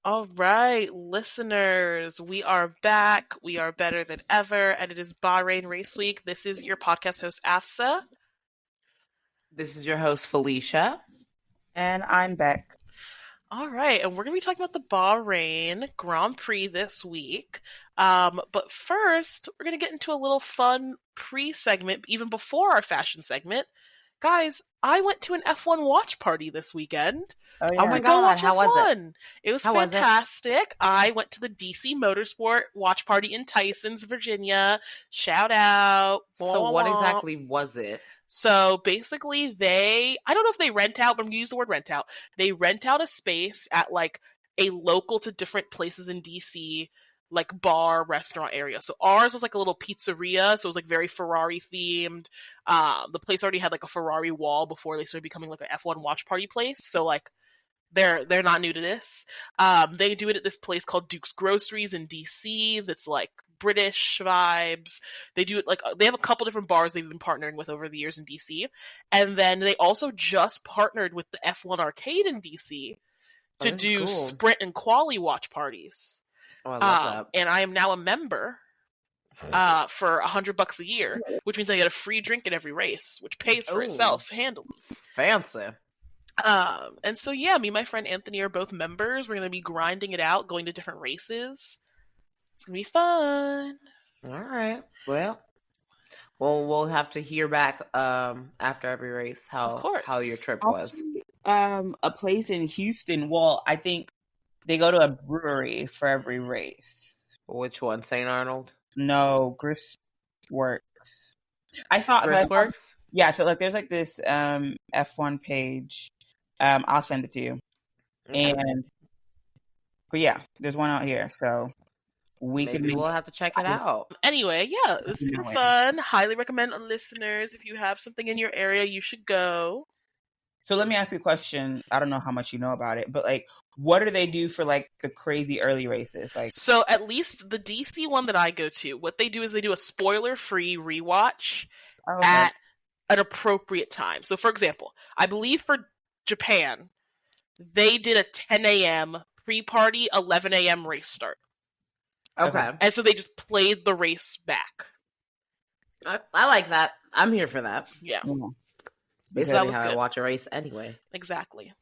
All right, listeners, we are back. We are better than ever, and it is Bahrain Race Week. This is your podcast host, Afsa. This is your host, Felicia. And I'm Beck. All right, and we're going to be talking about the Bahrain Grand Prix this week. But first, we're going to get into a little fun pre-segment, even before our fashion segment. Guys, I went to an F1 watch party this weekend. Oh my God, how was it? It was fantastic. I went to the DC Motorsport watch party in Tysons, Virginia. Shout out. So what exactly was it? So basically I don't know if they rent out, but I'm going to use the word rent out. They rent out a space at like a local to different places in DC, like bar, restaurant area. So ours was like a little pizzeria, so it was like very Ferrari themed. The place already had like a Ferrari wall before they started becoming like an F1 watch party place. So like they're not new to this. They do it at this place called Duke's Groceries in DC that's like British vibes. They do it like they have a couple different bars they've been partnering with over the years in DC. And then they also just partnered with the F1 arcade in DC to do cool. sprint and quali watch parties. Oh, I love that. And I am now a member for $100 a year, which means I get a free drink at every race, which pays for itself handily. Fancy. And so yeah, me and my friend Anthony are both members. We're going to be grinding it out, going to different races. It's going to be fun. All right. Well, we'll have to hear back after every race how your trip was. A place in Houston. Well, I think they go to a brewery for every race. Which one? St. Arnold? No, Gristworks. I thought Gristworks? Yeah, so like there's like this F1 page. I'll send it to you. Okay. But yeah, there's one out here, so we'll have to check it out. Anyway, yeah, it was super fun. Highly recommend listeners, if you have something in your area, you should go. So let me ask you a question. I don't know how much you know about it, but like, what do they do for like the crazy early races? Like, so at least the DC one that I go to, what they do is they do a spoiler-free rewatch at an appropriate time. So for example, I believe for Japan, they did a 10 a.m. pre-party, 11 a.m. race start. Okay. And so they just played the race back. I like that. I'm here for that. Yeah. Basically, that was how to watch a race anyway. Exactly.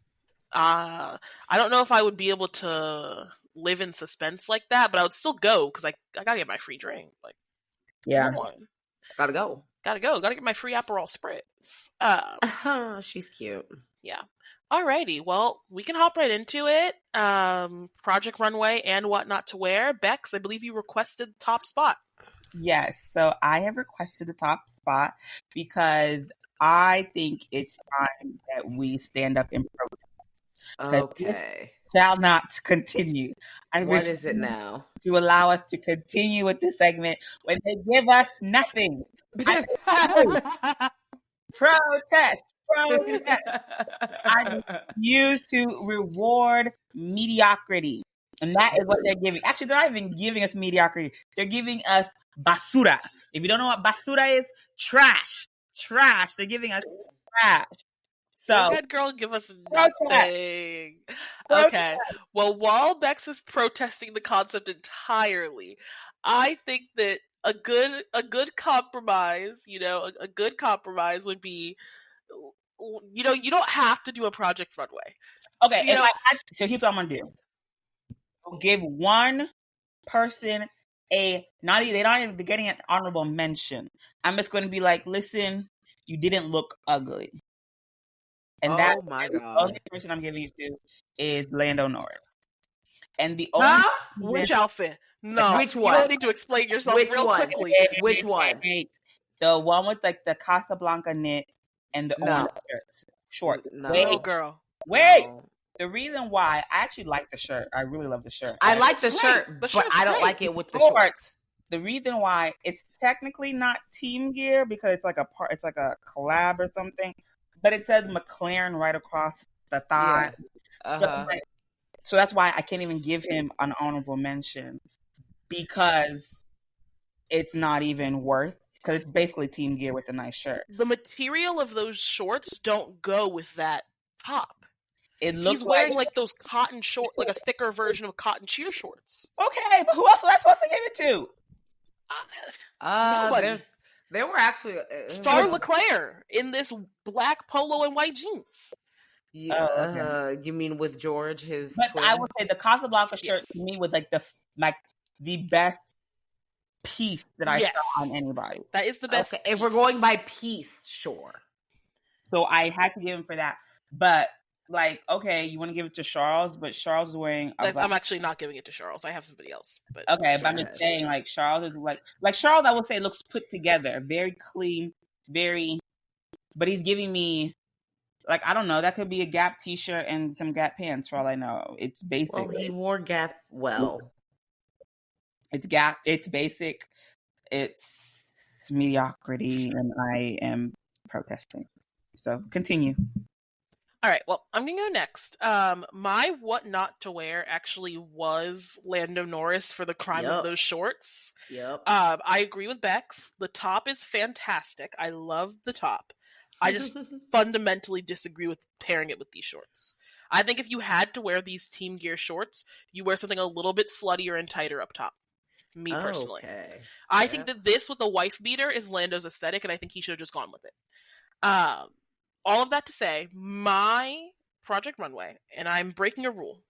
I don't know if I would be able to live in suspense like that, but I would still go because I gotta get my free drink. Like, yeah, gotta go. Gotta get my free Aperol spritz. She's cute. Yeah. Alrighty, well, we can hop right into it. Project Runway and what not to wear. Bex, I believe you requested top spot. Yes, so I have requested the top spot because I think it's time that we stand up in protest. Okay. This shall not continue. What is it now? To allow us to continue with this segment when they give us nothing. Protest. I used to reward mediocrity. And that is what they're giving. Actually, they're not even giving us mediocrity. They're giving us basura. If you don't know what basura is, trash. Trash. They're giving us trash. So, that girl give us nothing. Okay. Well, while Bex is protesting the concept entirely, I think that a good compromise, a good compromise would be, you don't have to do a Project Runway. Okay. So here's what I'm gonna do. I'll give one person they're not even getting an honorable mention. I'm just going to be like, listen, you didn't look ugly. And the only person I'm giving it to is Lando Norris. And the only which outfit? No, which one? You don't need to explain yourself quickly. Which one? The one with like the Casablanca knit and the orange short. No. Wait, girl. Wait. No. The reason why I actually like the shirt, I really love the shirt. I like the shirt, but I don't like it with the shorts. The reason why it's technically not team gear because it's like a collab or something, but it says McLaren right across the thigh. Yeah. So that's why I can't even give him an honorable mention because it's not even worth. Because it's basically team gear with a nice shirt. The material of those shorts don't go with that top. He's wearing like those cotton shorts, like a thicker version of cotton cheer shorts. Okay, but who else was I supposed to give it to? Nobody. They were actually Charles Leclerc in this black polo and white jeans. Yeah, okay. You mean with George, his twin? I would say the Casablanca shirt to me was like the best piece that I saw on anybody. That is the best. Okay. If we're going by piece, sure. So I had to give him for that. But like, okay, you want to give it to Charles, but Charles is wearing. I'm actually not giving it to Charles. I have somebody else. But okay, but I'm just saying, like Charles is like Charles. I would say looks put together, very clean, very. But he's giving me, like, I don't know. That could be a Gap T-shirt and some Gap pants, for all I know. It's basic. Well, he wore Gap well. It's Gap. It's basic. It's mediocrity, and I am protesting. So continue. All right, well, I'm going to go next. My what not to wear actually was Lando Norris for the crime of those shorts. Yep. I agree with Bex. The top is fantastic. I love the top. I just fundamentally disagree with pairing it with these shorts. I think if you had to wear these Team Gear shorts, you wear something a little bit sluttier and tighter up top. Me personally. Okay. I think that this with the wife beater is Lando's aesthetic, and I think he should have just gone with it. All of that to say, my Project Runway, and I'm breaking a rule.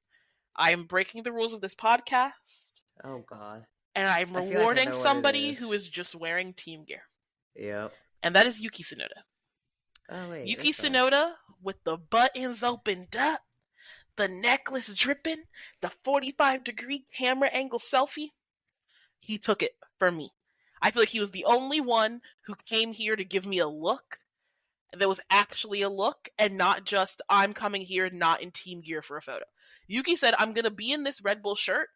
I am breaking the rules of this podcast. Oh, God. And I'm rewarding somebody who is just wearing Team Gear. Yep. And that is Yuki Tsunoda. Oh, wait. Yuki Tsunoda with the buttons opened up, the necklace dripping, the 45-degree camera angle selfie. He took it for me. I feel like he was the only one who came here to give me a look. There was actually a look and not just, I'm coming here not in Team Gear for a photo. Yuki said, I'm going to be in this Red Bull shirt,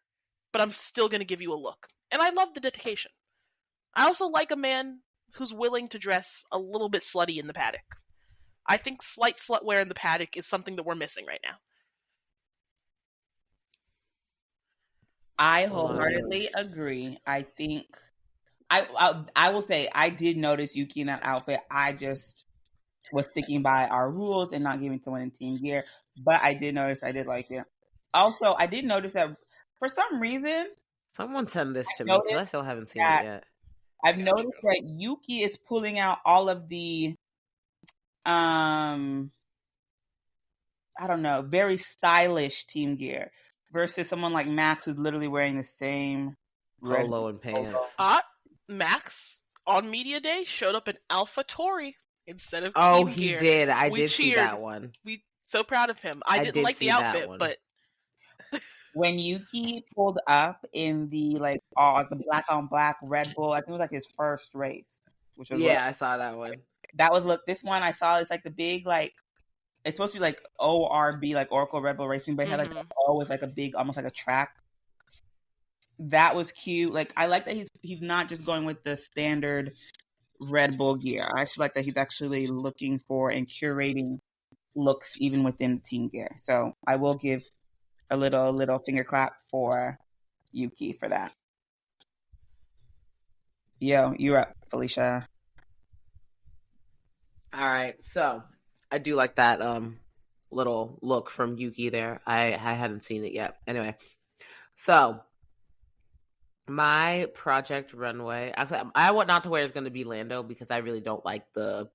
but I'm still going to give you a look. And I love the dedication. I also like a man who's willing to dress a little bit slutty in the paddock. I think slight slut wear in the paddock is something that we're missing right now. I wholeheartedly agree. I think, I will say, I did notice Yuki in that outfit. I just was sticking by our rules and not giving someone in Team Gear, but I did notice I did like it. Also, I did notice that for some reason, someone send this to me because I still haven't seen it yet. I've noticed that Yuki is pulling out all of the, I don't know, very stylish Team Gear versus someone like Max who's literally wearing the same polo and pants. Max on Media Day showed up in AlphaTauri instead of Team Gear. He did. I did see that one. We so proud of him. I didn't like the outfit, but when Yuki pulled up in the the black on black Red Bull, I think it was like his first race. Which was I saw that one. That was this one I saw. It's like the big it's supposed to be like ORB, like Oracle Red Bull Racing, but it had like it's like a big, almost like a track. That was cute. Like I like that he's not just going with the standard Red Bull gear. I actually like that he's actually looking for and curating looks even within Team Gear. So I will give a little finger clap for Yuki for that. Yo, you're up, Felicia. All right, so I do like that little look from Yuki there. I hadn't seen it yet. Anyway, so my Project Runway, actually, I want not to wear is going to be Lando because I really don't like the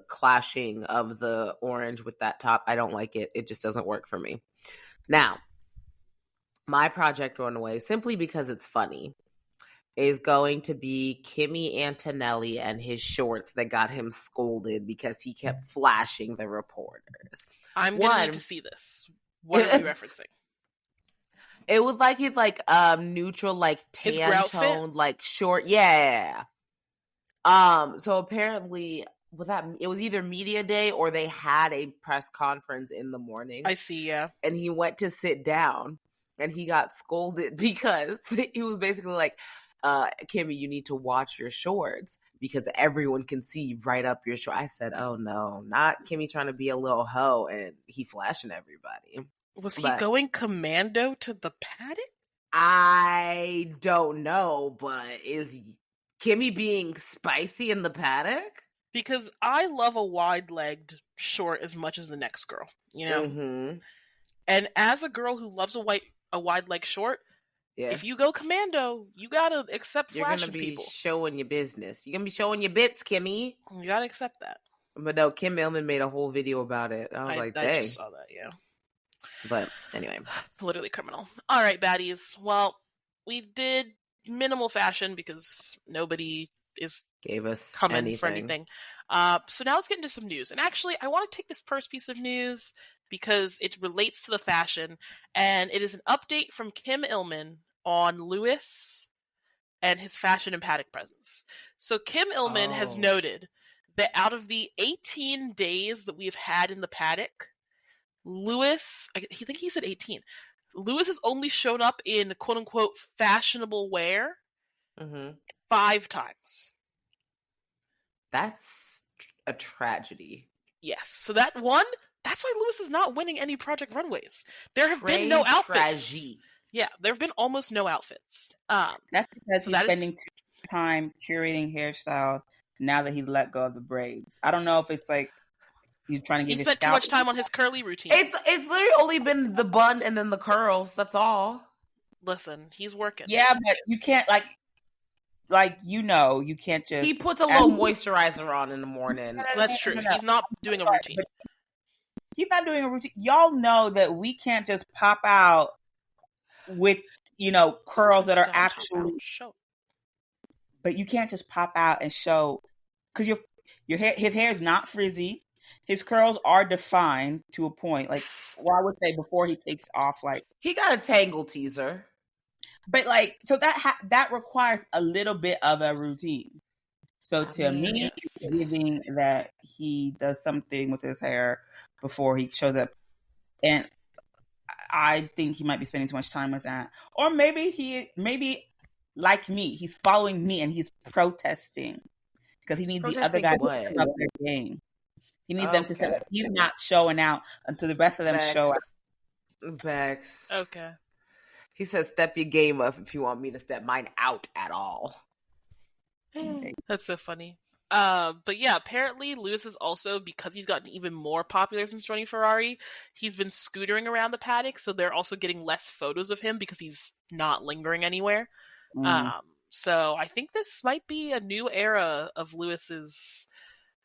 clashing of the orange with that top. I don't like it. It just doesn't work for me. Now, my Project Runway, simply because it's funny, is going to be Kimi Antonelli and his shorts that got him scolded because he kept flashing the reporters. I'm going to need to see this. What are you referencing? It was like his neutral, tan tone, short. Yeah. So apparently it was either media day or they had a press conference in the morning. I see, yeah. And he went to sit down and he got scolded because he was basically like, Kimmy, you need to watch your shorts because everyone can see right up your short. I said, oh no, not Kimmy trying to be a little hoe and he flashing everybody. Was he going commando to the paddock? I don't know, but is Kimmy being spicy in the paddock? Because I love a wide-legged short as much as the next girl. you know. Mm-hmm. And as a girl who loves a wide leg short, Yeah. if you go commando, you gotta accept You're flashing gonna be people. showing your business. You're gonna be showing your bits, Kimmy. You gotta accept that. But no, Kim Millman made a whole video about it. I was like, I dang. just saw that, yeah. But anyway. Literally criminal. All right, baddies. Well, we did minimal fashion because nobody is Gave us coming for anything. So now let's get into some news. And actually, I want to take this first piece of news because it relates to the fashion, and it is an update from Kim Illman on Lewis and his fashion and paddock presence. So Kim Illman has noted that out of the 18 days that we've had in the paddock, Lewis, I think he said 18. Lewis has only shown up in quote-unquote fashionable wear 5 times. That's a tragedy. Yes. So that's why Lewis is not winning any Project Runways. There have been no outfits. Yeah, there have been almost no outfits. That's because he's spending time curating hairstyles now that he let go of the braids. I don't know if it's like he's trying to get he spent too much time on his curly routine. It's literally only been the bun and then the curls. That's all. Listen, he's working. Yeah, but you can't you can't just. He puts a little moisturizer on in the morning. That's true. He's not doing a routine. He's not doing a routine. Y'all know that we can't just pop out with curls that are actually. But you can't just pop out and show because your hair. His hair is not frizzy. His curls are defined to a point. Like, well, I would say before he takes off, like he got a tangle teaser. But so that requires a little bit of a routine. So to me, it's giving that he does something with his hair before he shows up, and I think he might be spending too much time with that. Or maybe like me, he's following me and he's protesting because he needs the other guy to step up their game. He needs them to step up. He's not showing out until the rest of them show out. Bex. Okay. He says, step your game up if you want me to step mine out at all. That's so funny. But yeah, apparently Lewis is also, because he's gotten even more popular since joining Ferrari, he's been scootering around the paddock, so they're also getting less photos of him because he's not lingering anywhere. So I think this might be a new era of Lewis's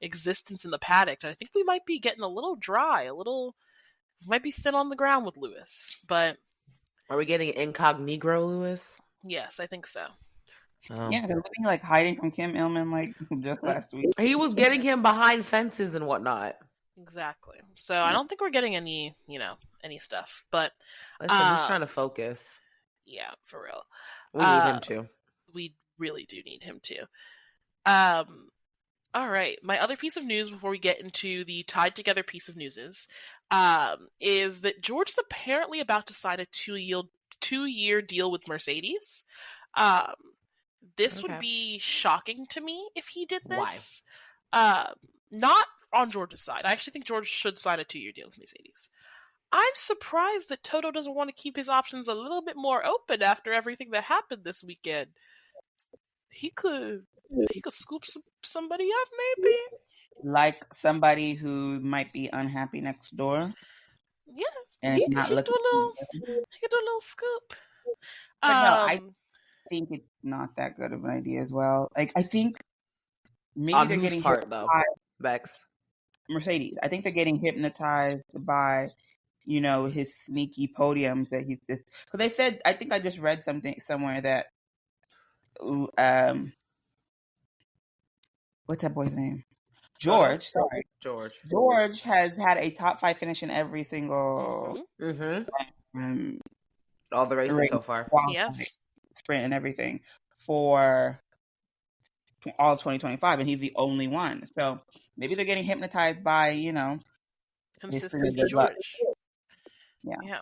existence in the paddock, and I think we might be getting a little dry, might be thin on the ground with Lewis, but... Are we getting incognito Lewis? Yes, I think so. Yeah, they're looking hiding from Kim Illman just last week. He was getting him behind fences and whatnot. Exactly. So I don't think we're getting any stuff. But listen, he's trying to focus. Yeah, for real. We need him to. We really do need him to. All right. My other piece of news before we get into the tied together piece of news is that George is apparently about to sign a 2-year deal with Mercedes. This would be shocking to me if he did this. Why? Not on George's side. I actually think George should sign a 2-year deal with Mercedes. I'm surprised that Toto doesn't want to keep his options a little bit more open after everything that happened this weekend. He could scoop somebody up, maybe. Like somebody who might be unhappy next door. Yeah, and he could do a little scoop. But no, I think it's not that good of an idea as well. I think maybe they're getting Bex. Mercedes. I think they're getting hypnotized by, his sneaky podiums that he's just. Because they said, I think I just read something somewhere that, what's that boy's name? George. Sorry, George. George has had a top 5 finish in every single. All the races so far. Yes. Sprint and everything for all of 2025, and he's the only one. So maybe they're getting hypnotized by, consistency George. Yeah.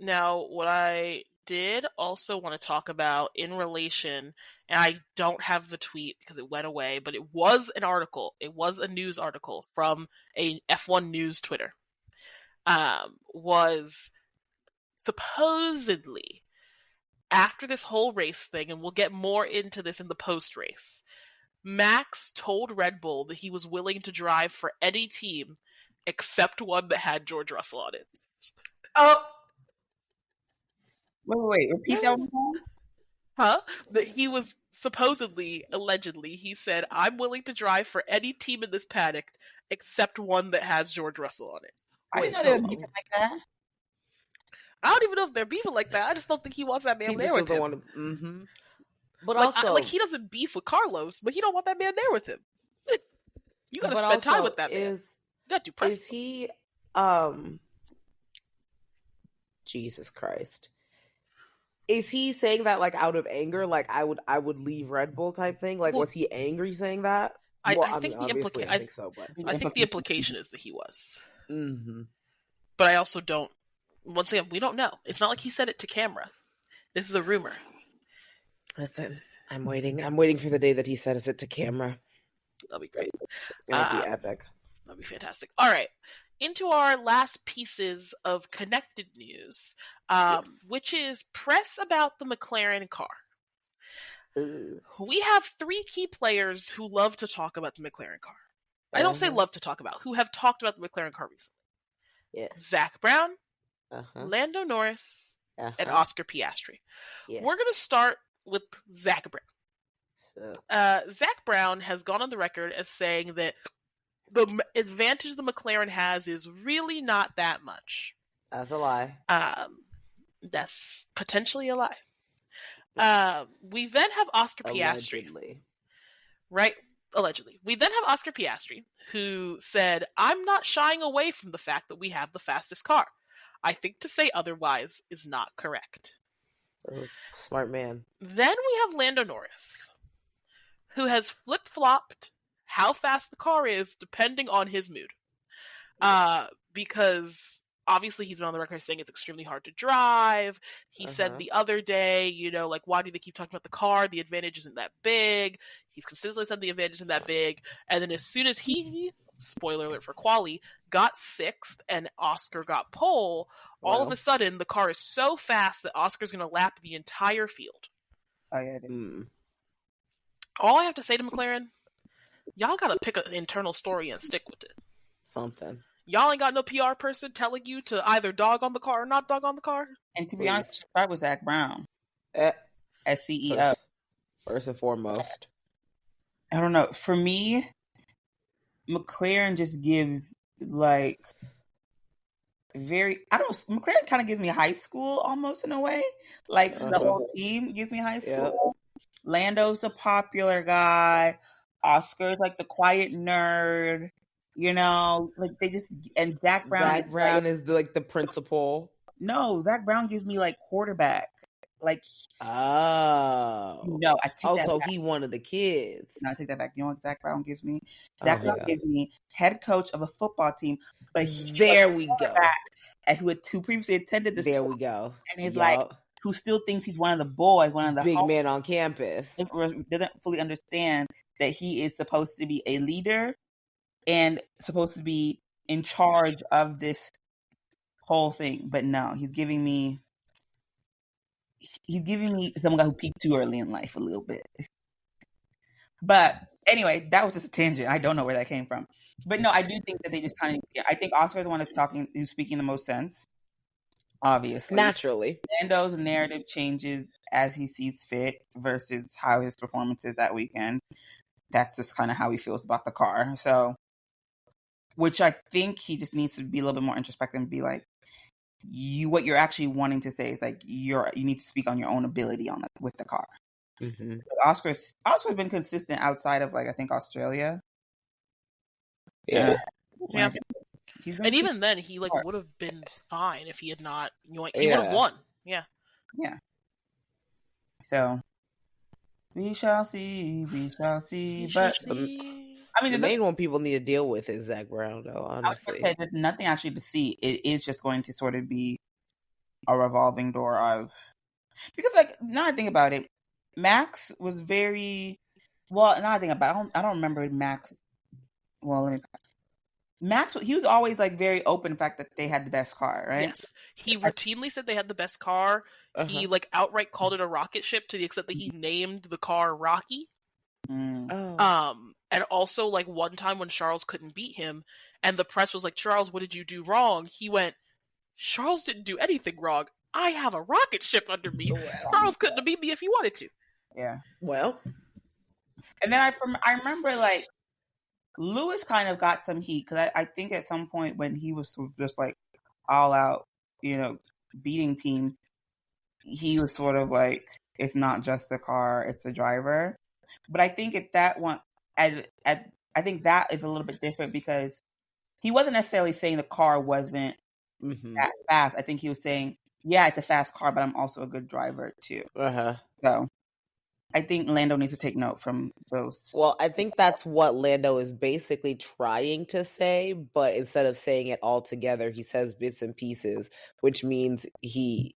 Now, what I did also want to talk about in relation, and I don't have the tweet because it went away, but it was an article. It was a news article from a F1 News Twitter. Was supposedly after this whole race thing, and we'll get more into this in the post-race, Max told Red Bull that he was willing to drive for any team except one that had George Russell on it. Oh, wait. Repeat that one more. Huh? That he was supposedly, allegedly, he said, "I'm willing to drive for any team in this paddock except one that has George Russell on it." I didn't know they were beefing like that. I don't even know if they're beefing like that. I just don't think he wants that man there with him. Want to, mm-hmm. But like, also, he doesn't beef with Carlos, but he don't want that man there with him. You gotta spend time with that man. You gotta do press. Is he, Jesus Christ. Is he saying that like out of anger? Like I would leave Red Bull type thing? Like was he angry saying that? I think the implication. I think so, but I think the implication is that he was. Mm-hmm. But I also don't. Once again, we don't know. It's not like he said it to camera. This is a rumor. Listen, I'm waiting for the day that he says it to camera. That'll be great. That'll be epic. That'll be fantastic. All right. Into our last pieces of connected news, which is press about the McLaren car. We have 3 key players who love to talk about the McLaren car. I don't say love to talk about, who have talked about the McLaren car recently. Yes. Zach Brown, Lando Norris, and Oscar Piastri. Yes. We're going to start with Zach Brown. Zach Brown has gone on the record as saying that the advantage the McLaren has is really not that much. That's a lie. That's potentially a lie. We then have Oscar Piastri. Allegedly. Right? Allegedly. We then have Oscar Piastri, who said, "I'm not shying away from the fact that we have the fastest car. I think to say otherwise is not correct." Smart man. Then we have Lando Norris, who has flip-flopped how fast the car is depending on his mood. Because obviously he's been on the record saying it's extremely hard to drive. He said the other day, like, why do they keep talking about the car? The advantage isn't that big. He's consistently said the advantage isn't that big. And then as soon as he, spoiler alert for quali, got 6th and Oscar got pole, all of a sudden the car is so fast that Oscar's going to lap the entire field. Oh, yeah. All I have to say to McLaren, y'all gotta pick an internal story and stick with it. Something. Y'all ain't got no PR person telling you to either dog on the car or not dog on the car. And to be honest, I was Zach Brown as CEO. First and foremost. I don't know. For me, McLaren just gives like McLaren kind of gives me high school almost in a way. Like the whole team gives me high school. Yep. Lando's a popular guy. Oscar's like the quiet nerd. Like they just, and Zach Brown is like the principal. No, Zach Brown gives me like quarterback. Like, no, I take that back. He one of the kids. No, I take that back. You know what Zach Brown gives me? Zach Brown gives me head coach of a football team. But there we go. And who had previously attended the school. We go. And he's like, who still thinks he's one of the boys, one of the big man on campus. Doesn't fully understand that he is supposed to be a leader and supposed to be in charge of this whole thing. But no, he's giving me someone who peaked too early in life a little bit. But anyway, that was just a tangent. I don't know where that came from. But no, I do think that they just kind of, I think Oscar is the one who's speaking the most sense. Obviously. Naturally. Lando's narrative changes as he sees fit versus how his performance is that weekend. That's just kind of how he feels about the car. So, which I think he just needs to be a little bit more introspective and be like, what you're actually wanting to say is like, you need to speak on your own ability with the car. Mm-hmm. Oscar's been consistent outside of like, I think Australia. Yeah. And even then, he like would have been fine if he had not. He would have won. Yeah. Yeah. So we shall see. I mean, the main one people need to deal with is Zach Brown, though. Honestly, there's nothing actually to see. It is just going to sort of be a revolving door of, because like now I think about it, Max was very well. Now I think about it, I don't remember Max. Well, Max, he was always like very open to the fact that they had the best car, right? Yes. He routinely said they had the best car. He like outright called it a rocket ship to the extent that he named the car Rocky. Mm. And also like one time when Charles couldn't beat him and the press was like, Charles, what did you do wrong? He went, Charles didn't do anything wrong. I have a rocket ship under me. Well. Charles couldn't have beat me if he wanted to. Yeah. Well. And then I remember, like, Lewis kind of got some heat because I think at some point when he was sort of just like all out, beating teams, he was sort of like, it's not just the car, it's the driver. But I think at that one, I think that is a little bit different because he wasn't necessarily saying the car wasn't that fast. I think he was saying, yeah, it's a fast car, but I'm also a good driver too. So I think Lando needs to take note from those. Well, I think that's what Lando is basically trying to say, but instead of saying it all together, he says bits and pieces, which means he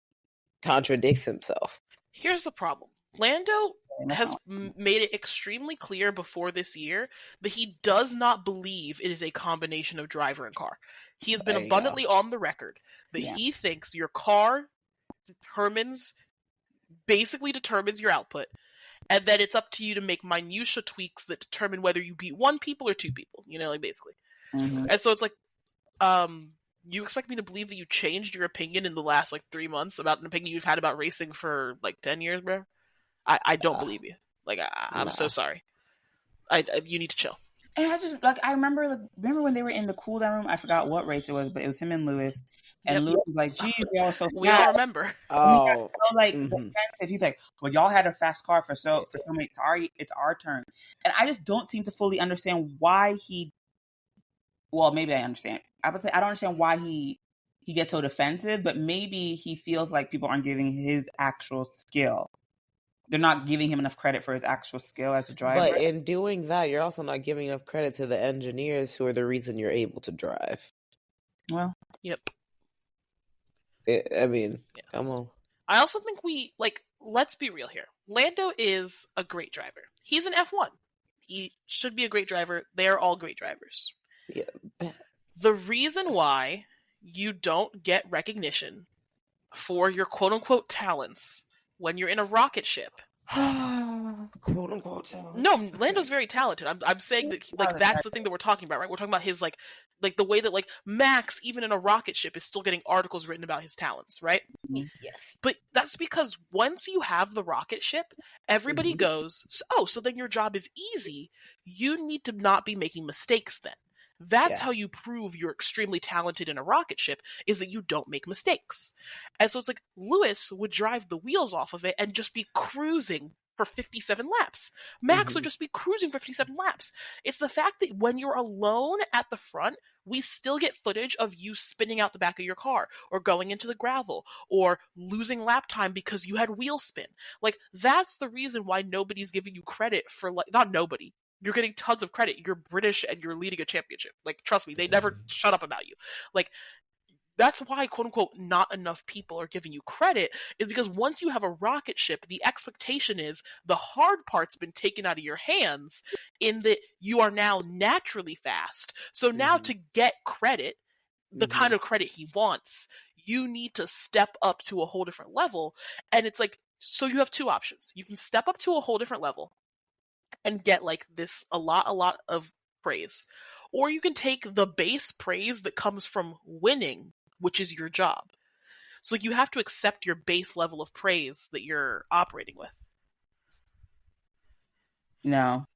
contradicts himself. Here's the problem. Lando has made it extremely clear before this year that he does not believe it is a combination of driver and car. He has been abundantly on the record that he thinks your car basically determines your output, and then it's up to you to make minutia tweaks that determine whether you beat one people or two people, basically. Mm-hmm. And so it's like, you expect me to believe that you changed your opinion in the last 3 months about an opinion you've had about racing for 10 years, bro? I don't believe you. I'm so sorry. You need to chill. And I just I remember when they were in the cool down room. I forgot what race it was, but it was him and Lewis. And Lewis was like, "Geez, y'all were so fast." We all remember. Oh, defensive. He's like, "Well, y'all had a fast car for so many. It's our turn." And I just don't seem to fully understand why he. Well, maybe I understand. I would say I don't understand why he gets so defensive, but maybe he feels like people aren't giving his actual skill. They're not giving him enough credit for his actual skill as a driver. But in doing that, you're also not giving enough credit to the engineers who are the reason you're able to drive. Well, yep. Yes. Come on. I also think let's be real here. Lando is a great driver. He's an F1. He should be a great driver. They're all great drivers. Yeah. The reason why you don't get recognition for your quote-unquote talents when you're in a rocket ship. Quote unquote talent. No, Lando's very talented. I'm saying that that's the thing that we're talking about, right? We're talking about his the way that Max, even in a rocket ship, is still getting articles written about his talents, right? Yes. But that's because once you have the rocket ship, everybody goes, so then your job is easy. You need to not be making mistakes then. That's how you prove you're extremely talented in a rocket ship, is that you don't make mistakes. And so it's like Lewis would drive the wheels off of it and just be cruising for 57 laps. Max would just be cruising for 57 laps. It's the fact that when you're alone at the front, we still get footage of you spinning out the back of your car or going into the gravel or losing lap time because you had wheel spin. That's the reason why nobody's giving you credit for, not nobody. You're getting tons of credit. You're British and you're leading a championship. Trust me, they never shut up about you. That's why, quote unquote, not enough people are giving you credit, is because once you have a rocket ship, the expectation is the hard part's been taken out of your hands in that you are now naturally fast. So now to get credit, the kind of credit he wants, you need to step up to a whole different level. And it's so you have two options. You can step up to a whole different level and get a lot of praise, or you can take the base praise that comes from winning, which is your job. So you have to accept your base level of praise that you're operating with. No,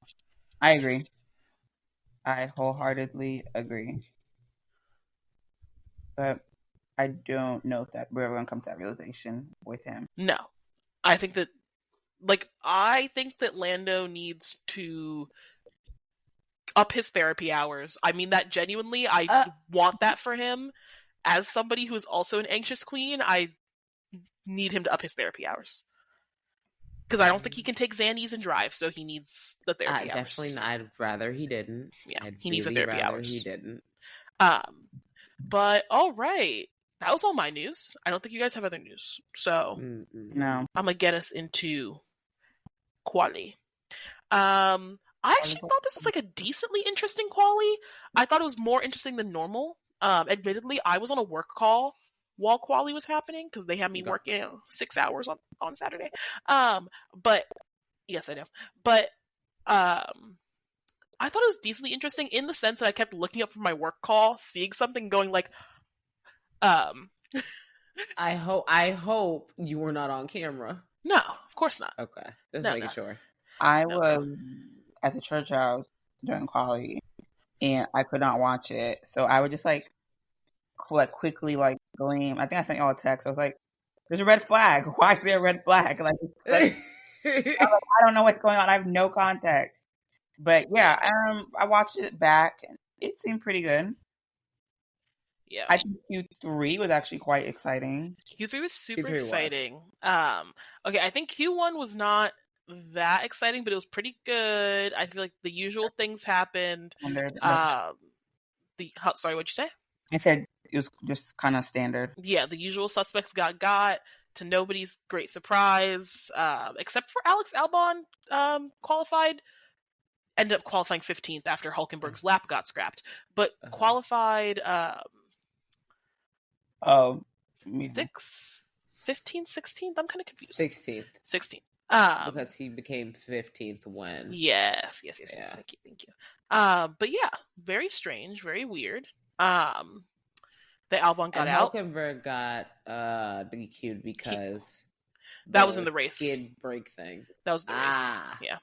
I agree. I wholeheartedly agree. But I don't know if we're going to come to that realization with him. No, I think that Lando needs to up his therapy hours. I mean that genuinely. I want that for him. As somebody who is also an anxious queen, I need him to up his therapy hours. Because I don't think he can take Xannies and drive, so he needs the therapy hours. Definitely, I'd rather he didn't. Yeah, he needs the therapy hours. He didn't. But all right. That was all my news. I don't think you guys have other news. So, no. I'm going to get us into quali. I actually thought this was a decently interesting quali. I thought it was more interesting than normal. Admittedly, I was on a work call while quali was happening because they had me working 6 hours on Saturday. But yes, I know. But I thought it was decently interesting in the sense that I kept looking up from my work call, seeing something going like, I hope you were not on camera. no, of course not. Okay, just No, making no. sure. I was at the church house during quali, and I could not watch it, so I would just like quickly like gleam. I think I sent y'all a text. I was like, "There's a red flag. Why is there a red flag?" Like, I don't know what's going on. I have no context. But yeah, I watched it back, and it seemed pretty good. Yeah, I think Q3 was actually quite exciting. Q3 was super Q3 was. exciting. Okay, I think Q1 was not that exciting, but it was pretty good. I feel like the usual things happened. Sorry, what'd you say? I said it was just kind of standard. Yeah, the usual suspects got to nobody's great surprise, except for Alex Albon qualified. Ended up qualifying 15th after Hulkenberg's lap got scrapped, but qualified 15th, 16th. I'm kind of confused. 16th. Because he became 15th when. Yes. Thank you. But yeah, very strange, very weird. The Albon got out. Hulkenberg got DQ'd because that was in the race. Skid brake thing. That was the race. Yeah.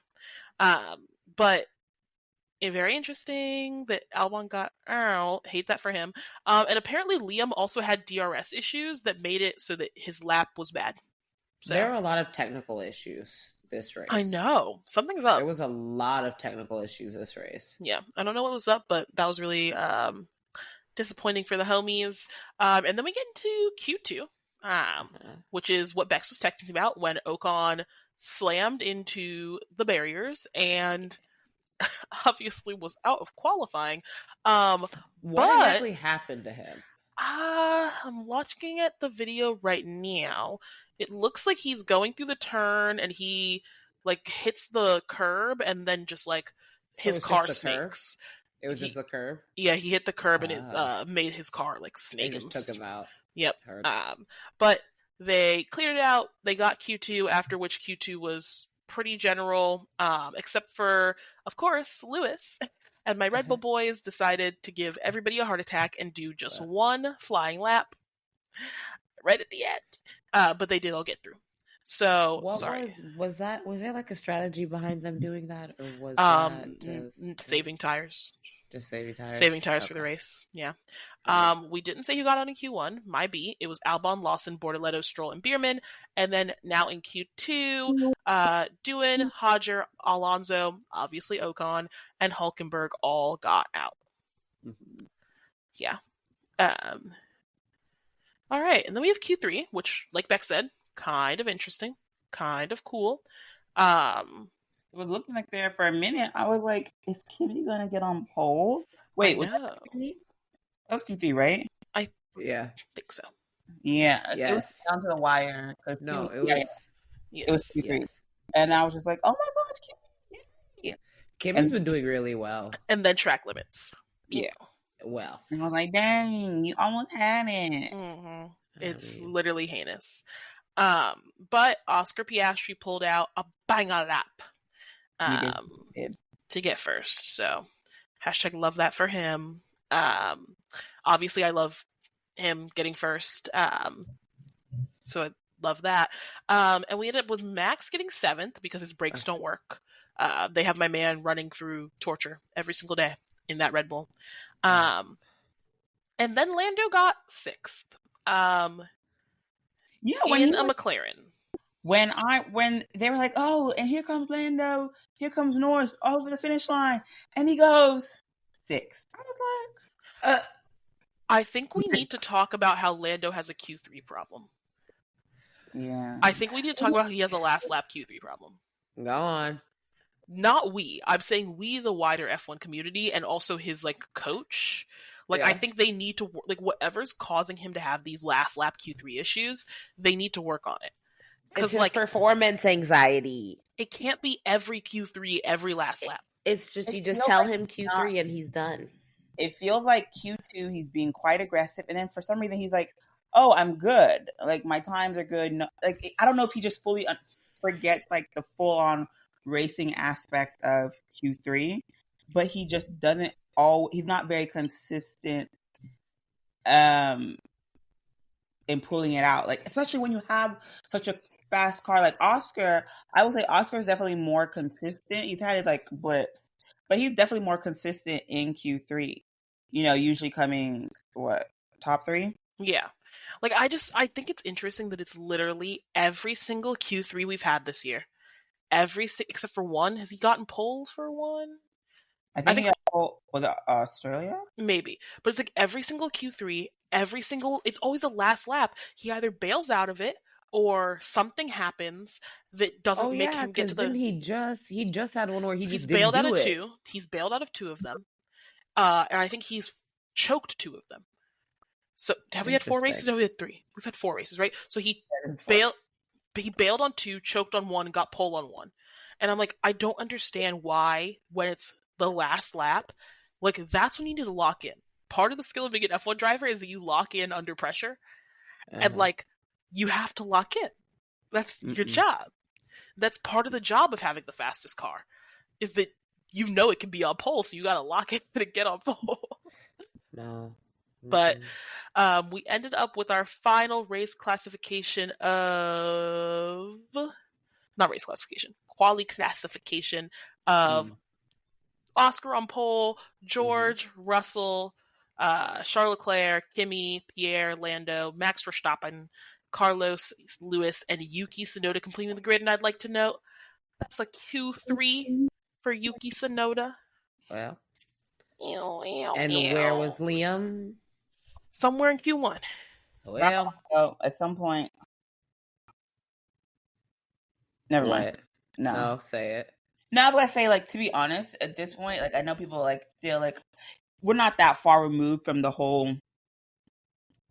But very interesting that Albon got out. Hate that for him. And apparently Liam also had DRS issues that made it so that his lap was bad. So there were a lot of technical issues this race. I know. Something's up. There was a lot of technical issues this race. Yeah. I don't know what was up, but that was really disappointing for the homies. And then we get into Q2, which is what Bex was texting about when Ocon slammed into the barriers and obviously was out of qualifying. What exactly happened to him? I'm watching at the video right now. It looks like he's going through the turn and he like hits the curb and then just like his car snakes. It was just a curb? Yeah, he hit the curb and it made his car like snake him. It just took him out. Yep. But they cleared it out. They got Q2, after which Q2 was pretty general, except for, of course, Lewis and my Red Bull boys decided to give everybody a heart attack and do just one flying lap right at the end. But they did all get through. So, sorry. Was there like a strategy behind them doing that, or was that just saving tires? Just saving tires? Saving tires for the race, yeah. We didn't say who got on in Q1, my beat. It was Albon, Lawson, Bortoleto, Stroll, and Bierman. And then now in Q2, Doohan, Hodger, Alonso, obviously Ocon, and Hulkenberg all got out. Mm-hmm. Yeah. All right, and then we have Q3, which, like Beck said, kind of interesting, kind of cool. It was looking like there for a minute. I was like, is Kimmy gonna get on pole? Wait, was that Q3? That was Q3, right? I think so. Yeah. Yes. It was down to the wire. No, it was Q3. Yes. And I was just like, oh my gosh, Kimmy. Kimmy's been doing really well. And then track limits. Yeah. Well. And I was like, dang, you almost had it. Mm-hmm. It's literally heinous. But Oscar Piastri pulled out a banger lap to get first. So hashtag love that for him. Obviously I love him getting first. So I love that. And we ended up with Max getting 7th because his brakes don't work. They have my man running through torture every single day in that Red Bull. And then Lando got 6th. In a McLaren. When they were like, oh, and here comes Lando, here comes Norris over the finish line, and he goes 6th. I was like, I think we need to talk about how Lando has a Q3 problem. Yeah. I think we need to talk about how he has a last lap Q3 problem. Go on. Not we. I'm saying we, the wider F1 community, and also his like coach. Like, I think they need to, like, whatever's causing him to have these last lap Q3 issues, they need to work on it. Because, like, performance anxiety. It can't be every Q3, every last lap. It's just, you just tell him Q3 and he's done. It feels like Q2, he's being quite aggressive. And then for some reason, he's like, oh, I'm good. Like, my times are good. No, like, I don't know if he just fully forgets, like, the full-on racing aspect of Q3. but he just doesn't he's not very consistent in pulling it out. Like, especially when you have such a fast car like Oscar. I would say Oscar is definitely more consistent. He's had his like blips, but he's definitely more consistent in Q3. You know, usually coming top 3? Yeah. Like, I think it's interesting that it's literally every single Q3 we've had this year. Except for one. Has he gotten poles for one? I think he got was it Australia? Maybe. But it's like every single Q3, it's always the last lap. He either bails out of it or something happens that doesn't make him get to the... Didn't he just had one where he's bailed out of 2. He's bailed out of 2 of them. And I think he's choked 2 of them. So have we had 4 races? No, we had 3. We've had 4 races, right? So he bailed on 2, choked on 1, and got pole on 1. And I'm like, I don't understand why, when it's the last lap, like, that's when you need to lock in. Part of the skill of being an F1 driver is that you lock in under pressure. And, like, you have to lock in. That's your job. That's part of the job of having the fastest car, is that you know it can be on pole, so you gotta lock in to get on pole. No. But we ended up with our final race classification of... Not race classification. Quali classification of Oscar on pole, George, Russell, Charles Leclerc, Kimi, Pierre, Lando, Max Verstappen, Carlos, Lewis, and Yuki Tsunoda completing the grid. And I'd like to note, that's a Q3 for Yuki Tsunoda. Well. And where was Liam? Somewhere in Q1. Well, at some point. Never mind. No, say it. No, I'm gonna say, like, to be honest, at this point, like, I know people like feel like we're not that far removed from the whole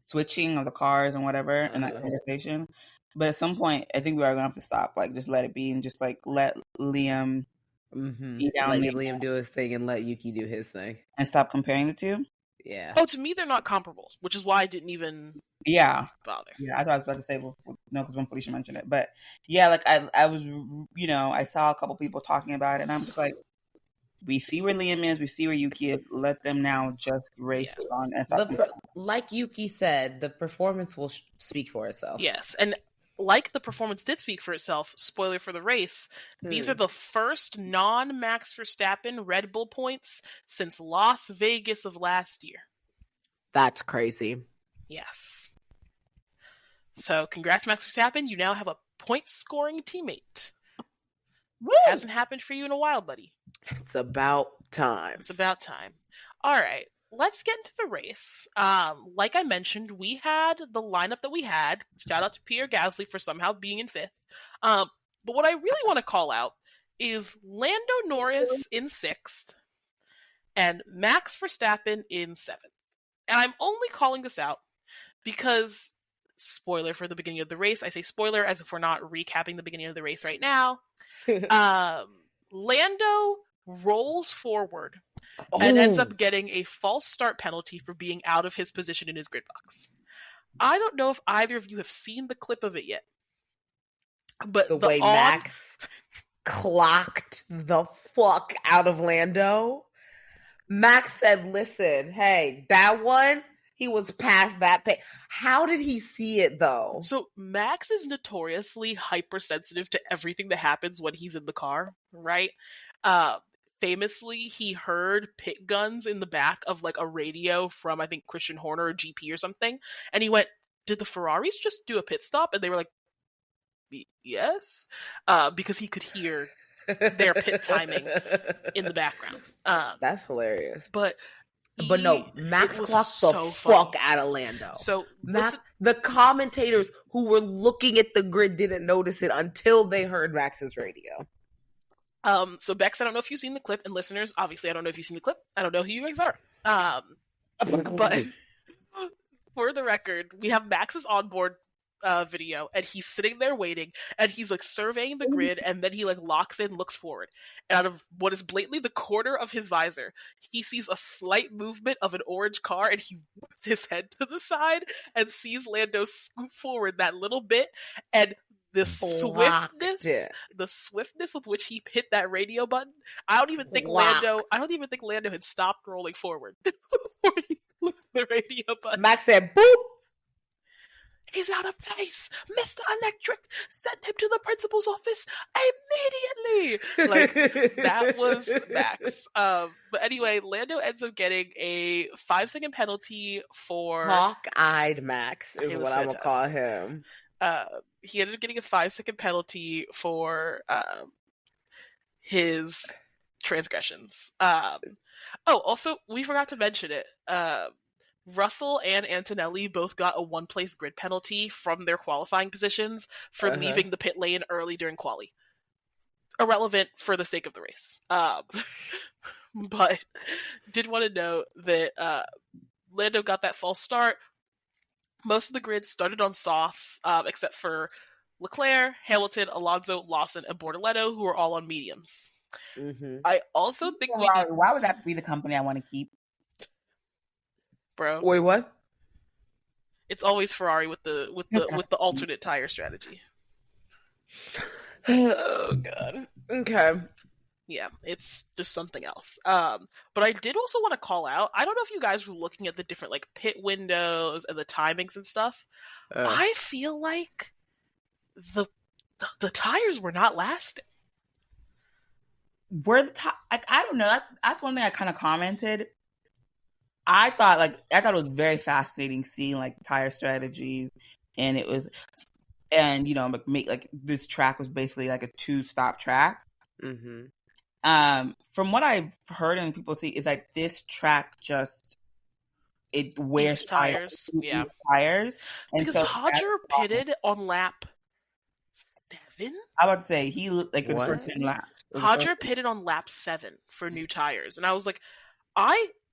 switching of the cars and whatever in that conversation. But at some point, I think we are gonna have to stop. Like, just let it be and just like let Liam let Liam do his thing and let Yuki do his thing, and stop comparing the two. Yeah. Oh, to me, they're not comparable, which is why I didn't even bother. Yeah, I thought I was about to say, no, because when Felicia mentioned it. But yeah, like, I was, you know, I saw a couple people talking about it, and I'm just like, we see where Liam is, we see where Yuki is. Let them now just race on. And like Yuki said, the performance will speak for itself. Yes, and like the performance did speak for itself, spoiler for the race, these are the first non-Max Verstappen Red Bull points since Las Vegas of last year. That's crazy. Yes. So, congrats, Max Verstappen. You now have a point-scoring teammate. Woo! Hasn't happened for you in a while, buddy. It's about time. All right. Let's get into the race. Like I mentioned, we had the lineup that we had. Shout out to Pierre Gasly for somehow being in 5th. But what I really want to call out is Lando Norris in 6th and Max Verstappen in 7th. And I'm only calling this out because, spoiler for the beginning of the race, I say spoiler as if we're not recapping the beginning of the race right now. Lando rolls forward and ends up getting a false start penalty for being out of his position in his grid box. I don't know if either of you have seen the clip of it yet, but the way Max clocked the fuck out of Lando. Max said, listen, hey, that one, he was past that pace. How did he see it, though? So Max is notoriously hypersensitive to everything that happens when he's in the car, right? Famously, he heard pit guns in the back of, like, a radio from, I think, Christian Horner or GP or something, and he went, did the Ferraris just do a pit stop? And they were like, yes, because he could hear their pit timing in the background. That's hilarious. But no, Max clocked the fuck out of Lando. So the commentators who were looking at the grid didn't notice it until they heard Max's radio. So Bex, I don't know if you've seen the clip, and listeners, obviously, I don't know if you've seen the clip. I don't know who you guys are. But for the record, we have Max's onboard video, and he's sitting there waiting, and he's like surveying the grid, and then he like locks in, looks forward, and out of what is blatantly the corner of his visor, he sees a slight movement of an orange car, and he whips his head to the side and sees Lando scoop forward that little bit, and the Blocked swiftness, it. the swiftness with which he hit that radio button. I don't even think Lando had stopped rolling forward before he flipped the radio button. Max said, "Boop." He's out of place. Mr. Electric, send him to the principal's office immediately. Like, that was Max. But anyway, Lando ends up getting a 5-second penalty for... Hawk-eyed Max is what I'm going to call him. He ended up getting a 5-second penalty for his transgressions. Also, we forgot to mention it. Russell and Antonelli both got a 1-place grid penalty from their qualifying positions for leaving the pit lane early during quali. Irrelevant for the sake of the race. But did want to note that Lando got that false start. Most of the grid started on softs, except for Leclerc, Hamilton, Alonso, Lawson, and Bortoletto, who are all on mediums. Mm-hmm. I also think why would that be the company I want to keep? Bro. Wait, what? It's always Ferrari with the alternate tire strategy. Oh god. Okay. Yeah, it's just something else. But I did also want to call out, I don't know if you guys were looking at the different like pit windows and the timings and stuff. I feel like the tires were not lasting. I don't know. That's one thing I kind of commented. I thought it was very fascinating seeing like tire strategies, and this track was basically like a 2-stop track. Mm-hmm. From what I've heard and people see is like this track it wears tires. Yeah, tires. And because Hodger pitted on lap 7. I would say he looked like the first 10 laps. Hodger pitted on lap 7 for new tires, and I was like,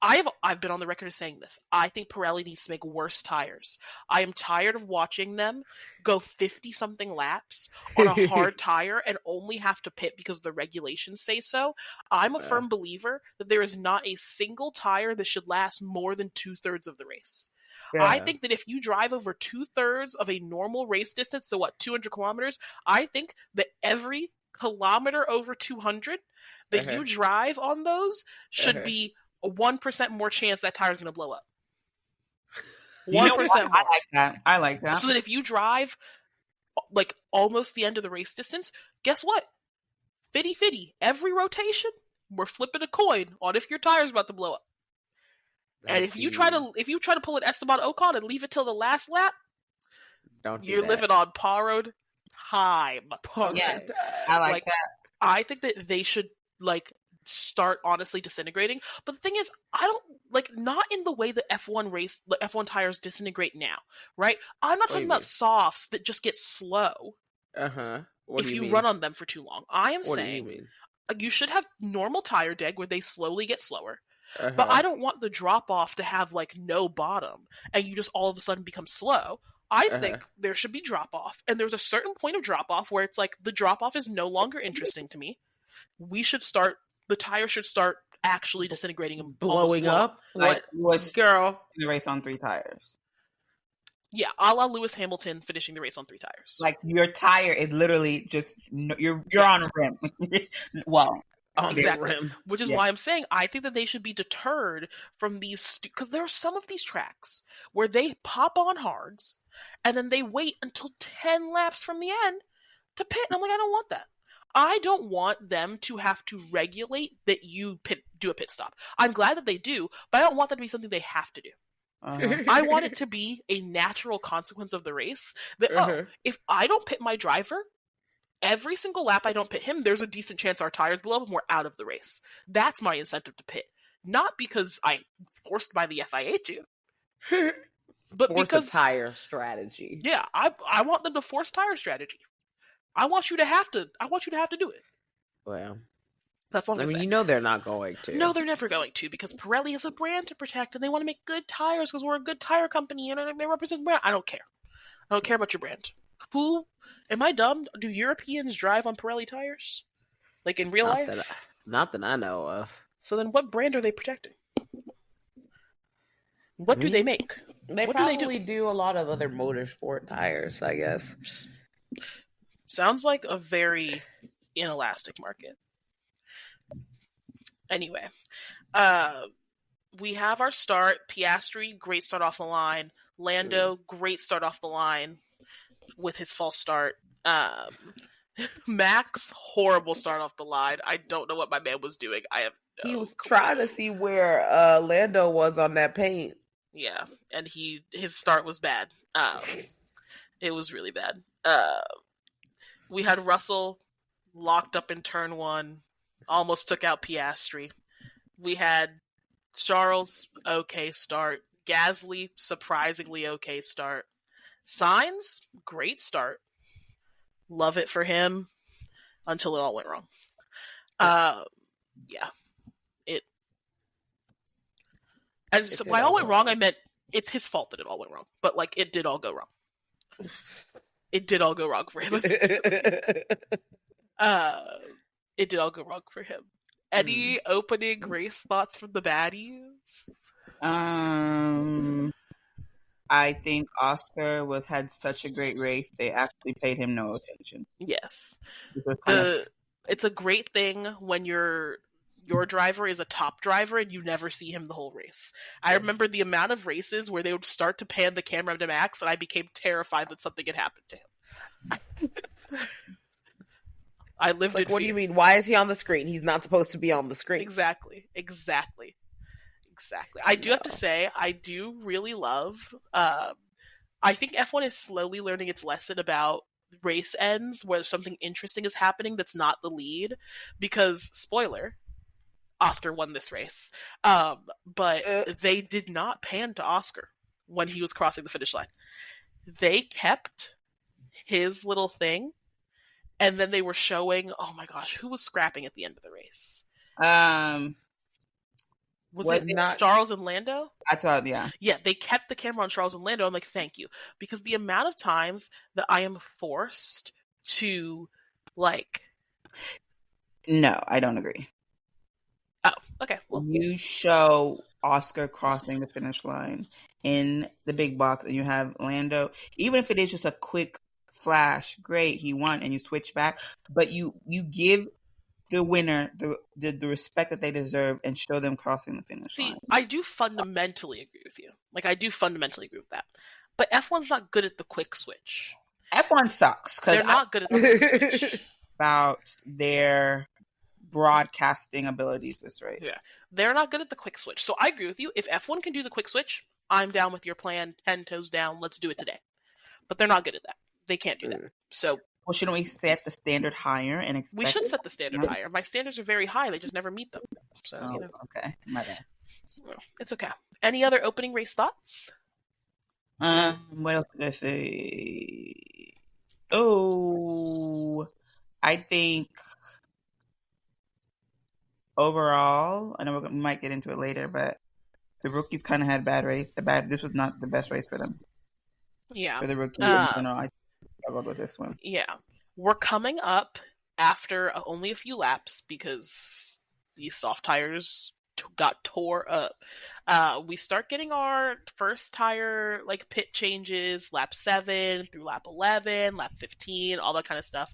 I've been on the record as saying this. I think Pirelli needs to make worse tires. I am tired of watching them go 50-something laps on a hard tire and only have to pit because the regulations say so. I'm a firm believer that there is not a single tire that should last more than 2/3 of the race. Yeah. I think that if you drive over 2/3 of a normal race distance, so 200 kilometers, I think that every kilometer over 200 that you drive on those should be a 1% more chance that tire's going to blow up. 1% more. I like that. So that if you drive like almost the end of the race distance, guess what? 50-50. Every rotation, we're flipping a coin on if your tire's about to blow up. And if you try to pull an Esteban Ocon and leave it till the last lap, you're living on borrowed time. Yeah, I like that. I think that they should start honestly disintegrating. But the thing is, I don't not in the way the F1 tires disintegrate now, right? I'm not talking about softs that just get slow. If you run on them for too long. I am saying you should have normal tire deg where they slowly get slower. But I don't want the drop off to have no bottom and you just all of a sudden become slow. I think there should be drop off, and there's a certain point of drop off where it's the drop off is no longer interesting to me. The tire should start actually disintegrating and blowing up. Girl, the race on 3 tires. Yeah, a la Lewis Hamilton finishing the race on 3 tires. Your tire is literally just you're on a rim. Well, exactly. Which is why I'm saying I think that they should be deterred from these, because there are some of these tracks where they pop on hards and then they wait until 10 laps from the end to pit, and I'm like, I don't want that. I don't want them to have to regulate that you do a pit stop. I'm glad that they do, but I don't want that to be something they have to do. I want it to be a natural consequence of the race that, if I don't pit my driver, every single lap I don't pit him, there's a decent chance our tires blow up and we're out of the race. That's my incentive to pit. Not because I'm forced by the FIA to. But because a tire strategy. Yeah, I want them to force tire strategy. I want you to have to do it. Well, that's all I'm saying. They're not going to. No, they're never going to, because Pirelli is a brand to protect, and they want to make good tires because we're a good tire company, and they represent the brand. I don't care. I don't care about your brand. Am I dumb? Do Europeans drive on Pirelli tires? In real life? Not that I know of. So then what brand are they protecting? What do they make? They what probably do a lot of other motorsport tires, I guess. Sounds like a very inelastic market. Anyway, we have our start. Piastri, great start off the line. Lando, great start off the line with his false start. Max, horrible start off the line. I don't know what my man was doing. I have no He was clue. trying to see where Lando was on that paint. Yeah, and his start was bad. It was really bad. We had Russell locked up in turn 1, almost took out Piastri. We had Charles, okay start. Gasly, surprisingly okay start. Sainz, great start. Love it for him until it all went wrong. Yeah. And so by all went wrong, I meant it's his fault that it all went wrong. But, like, it did all go wrong. It did all go wrong for him. It did all go wrong for him. Any opening race thoughts from the baddies? I think Oscar had such a great race. They actually paid him no attention. Yes. It's a great thing when your driver is a top driver and you never see him the whole race. I remember the amount of races where they would start to pan the camera to Max and I became terrified that something had happened to him. I lived in fear. What do you mean? Why is he on the screen? He's not supposed to be on the screen. Exactly. I do have to say, I do really love, I think F1 is slowly learning its lesson about race ends where something interesting is happening that's not the lead, because, spoiler, Oscar won this race. But they did not pan to Oscar when he was crossing the finish line. They kept his little thing, and then they were showing, oh my gosh, who was scrapping at the end of the race? Was it not Charles and Lando? I thought, yeah. Yeah, they kept the camera on Charles and Lando. I'm like, thank you. Because the amount of times that I am forced to, like... No, I don't agree. Oh, okay. Well, you show Oscar crossing the finish line in the big box and you have Lando, even if it is just a quick flash, great, he won, and you switch back, but you give the winner the respect that they deserve and show them crossing the finish line. See, I do fundamentally agree with you. Like, I do fundamentally agree with that. But F1's not good at the quick switch. F1 sucks. They're not good at the quick switch. About their broadcasting abilities this race. Yeah. They're not good at the quick switch. So I agree with you. If F1 can do the quick switch, I'm down with your plan. 10 toes down. Let's do it today. But they're not good at that. They can't do that. So... Well, shouldn't we set the standard higher and expect... We should set the standard higher. My standards are very high. They just never meet them. So, okay. My bad. Well, it's okay. Any other opening race thoughts? What else did I say? Oh, I think overall, I know we might get into it later, but the rookies kind of had a bad race. This was not the best race for them. Yeah. For the rookies, I struggled with this one. Yeah. We're coming up after only a few laps because these soft tires got tore up. We start getting our first tire pit changes, lap 7 through lap 11, lap 15, all that kind of stuff.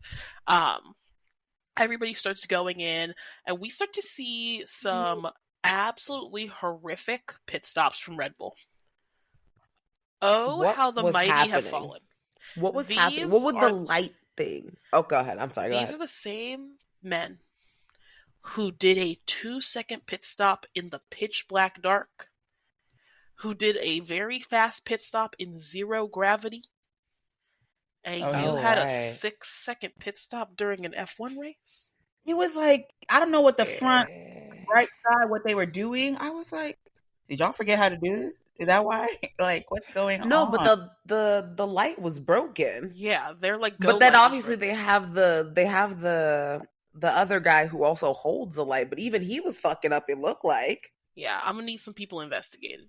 Everybody starts going in, and we start to see some absolutely horrific pit stops from Red Bull. How the mighty have fallen. What was happening? What was the light thing? Oh, go ahead. I'm sorry. These are the same men who did a 2-second pit stop in the pitch black dark, who did a very fast pit stop in zero gravity, and you had a 6-second pit stop during an F1 race? It was like, I don't know what the front right side, what they were doing. I was like, did y'all forget how to do this? Is that why? What's going on? No, but the light was broken. Yeah, they're but then obviously they have the other guy who also holds the light, but even he was fucking up, it looked like. Yeah, I'm gonna need some people investigated.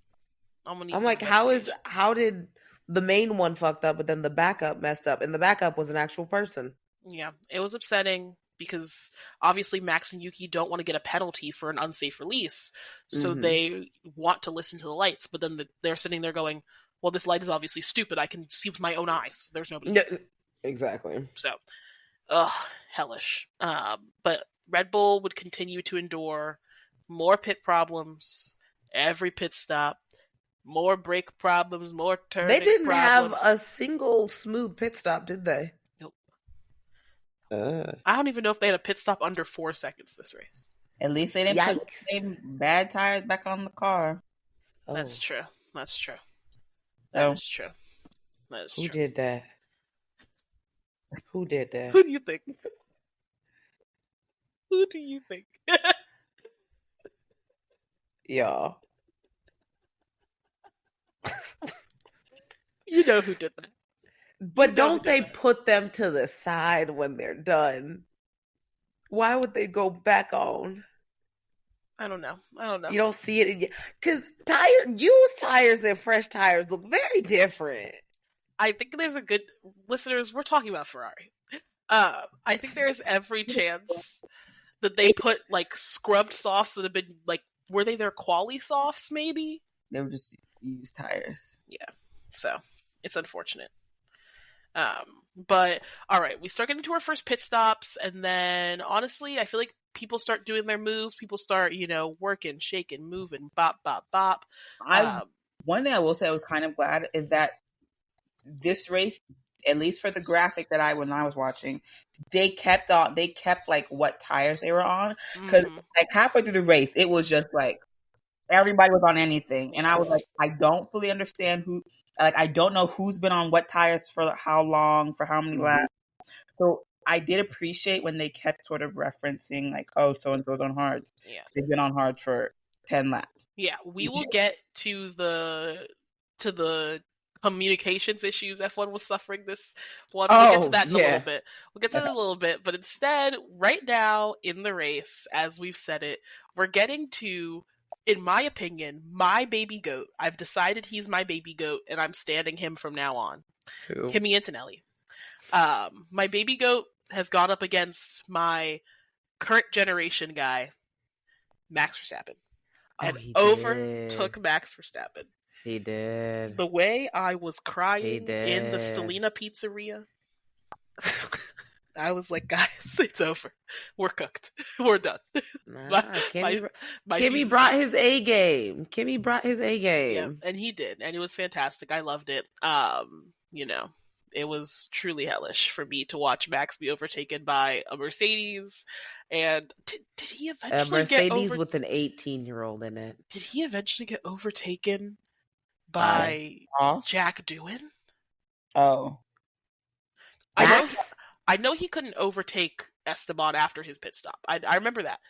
I'm like, how did the main one fucked up, but then the backup messed up, and the backup was an actual person? Yeah, it was upsetting because obviously Max and Yuki don't want to get a penalty for an unsafe release, so they want to listen to the lights, but then they're sitting there going, well, this light is obviously stupid. I can see with my own eyes. There's nobody. Yeah, exactly. So Ugh, hellish. But Red Bull would continue to endure more pit problems every pit stop, more brake problems, more turning They didn't problems. have a single smooth pit stop, did they? Nope. I don't even know if they had a pit stop under 4 seconds this race. At least they didn't put the Yikes. same bad tires back on the car. Oh. That's true. That is true. That is Who true. did that? Who did that? Who do you think? Who do you think? Y'all. You know who did that. But don't they put them to the side when they're done? Why would they go back on? I don't know. You don't see it because used tires and fresh tires look very different. I think there's a good listeners. We're talking about Ferrari. I think there's every chance that they put like scrubbed softs that have been like, were they their quali softs? Maybe They were just used tires. Yeah, so it's unfortunate. But all right, we start getting to our first pit stops, and then honestly, I feel like people start doing their moves. People start, working, shaking, moving, bop, bop, bop. One thing I will say I was kind of glad is that this race, at least for the graphic that when I was watching, they kept like what tires they were on, because like halfway through the race, it was just like everybody was on anything, and I was like, I don't fully understand I don't know who's been on what tires for how long, for how many laps. So I did appreciate when they kept sort of referencing like, oh, so and so's on hards. Yeah, they've been on hard for 10 laps. Yeah, we will get to the communications issues F1 was suffering this one. We'll get to that in a little bit. But instead, right now in the race, as we've said it, we're getting to, in my opinion, my baby goat. I've decided he's my baby goat, and I'm standing him from now on. Who? Kimi Antonelli. My baby goat has gone up against my current generation guy, Max Verstappen. And overtook Max Verstappen. He did. The way I was crying in the Stellina pizzeria, I was like, guys, it's over. We're cooked. We're done. Kimmy brought his A game. Yeah, and he did. And it was fantastic. I loved it. It was truly hellish for me to watch Max be overtaken by a Mercedes. And did he eventually get Mercedes with an 18-year-old in it? Did he eventually get overtaken by Jack Doohan? Oh. I know he couldn't overtake Esteban after his pit stop. I remember that.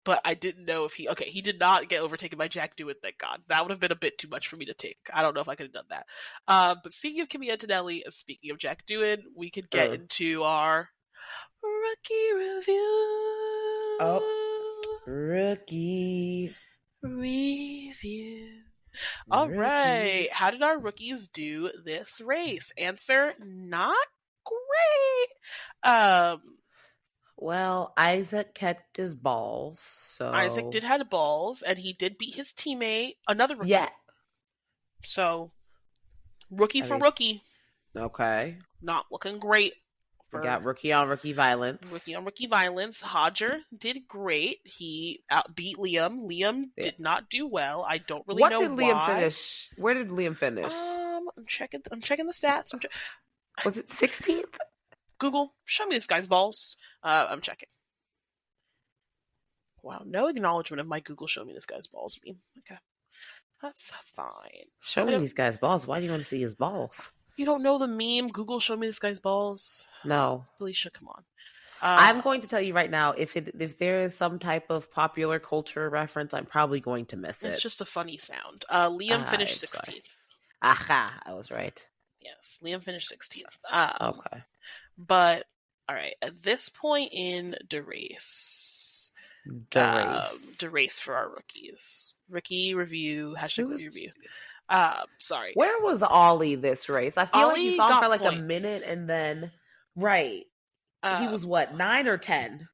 But I didn't know if he did not get overtaken by Jack Doohan, thank God. That would have been a bit too much for me to take. I don't know if I could have done that. But speaking of Kimi Antonelli and speaking of Jack Doohan, we could get into our rookie review. Rookie review. All right. How did our rookies do this race? Answer, not great. Well, Isaac kept his balls, so... Isaac did have balls, and he did beat his teammate, another rookie. Yeah. So, rookie. Okay. Not looking great. We got rookie on rookie violence. Hodger did great. He beat Liam. Liam did not do well. I don't really know why. What did Liam finish? Where did Liam finish? I'm checking the stats. Was it 16th? Google, show me this guy's balls. I'm checking. Wow, no acknowledgement of my Google show me this guy's balls meme. Okay. That's fine. Show me these guys' balls. Why do you want to see his balls? You don't know the meme, Google show me this guy's balls? No. Felicia, come on. I'm going to tell you right now, if there is some type of popular culture reference, I'm probably going to miss it. It's just a funny sound. Liam finished 16th. Sorry. Aha, I was right. Yes, Liam finished 16th. Okay. But, all right, at this point in the race for our rookies. Rookie review, #review. Sorry. Where was Ollie this race? I feel like you saw him for like points. a minute and then, right. He was what, 9 or 10?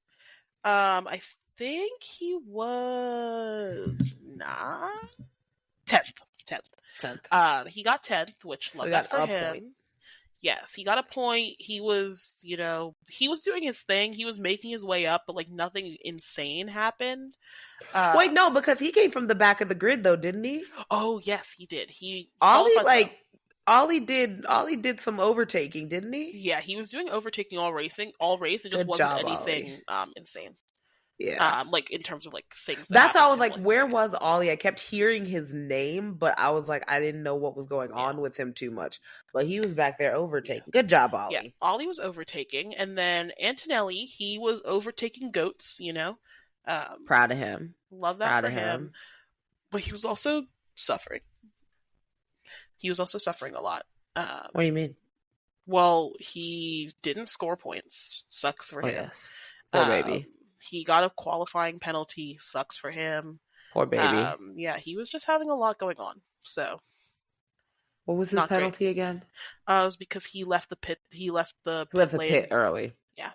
I think he was 10th. 10th. He got 10th, which love that for him. Point. Yes, he got a point. He was, he was doing his thing. He was making his way up, but like nothing insane happened. Wait, no, because he came from the back of the grid though, didn't he? Oh yes, he did. Ollie did some overtaking, didn't he? Yeah, he was doing overtaking all race. It just wasn't anything insane. Yeah. Like in terms of like things. That's why I was like, where was Ollie? I kept hearing his name, but I was like, I didn't know what was going on with him too much. But he was back there overtaking. Good job, Ollie. Yeah, Ollie was overtaking, and then Antonelli, he was overtaking goats. Proud of him. Love that for him. But he was also suffering. He was also suffering a lot. What do you mean? Well, he didn't score points. Sucks for him. Yes. Poor baby. He got a qualifying penalty. Sucks for him. Poor baby. Yeah, he was just having a lot going on. So, what was his penalty again? It was because he left the pit. He left the pit early. Yeah.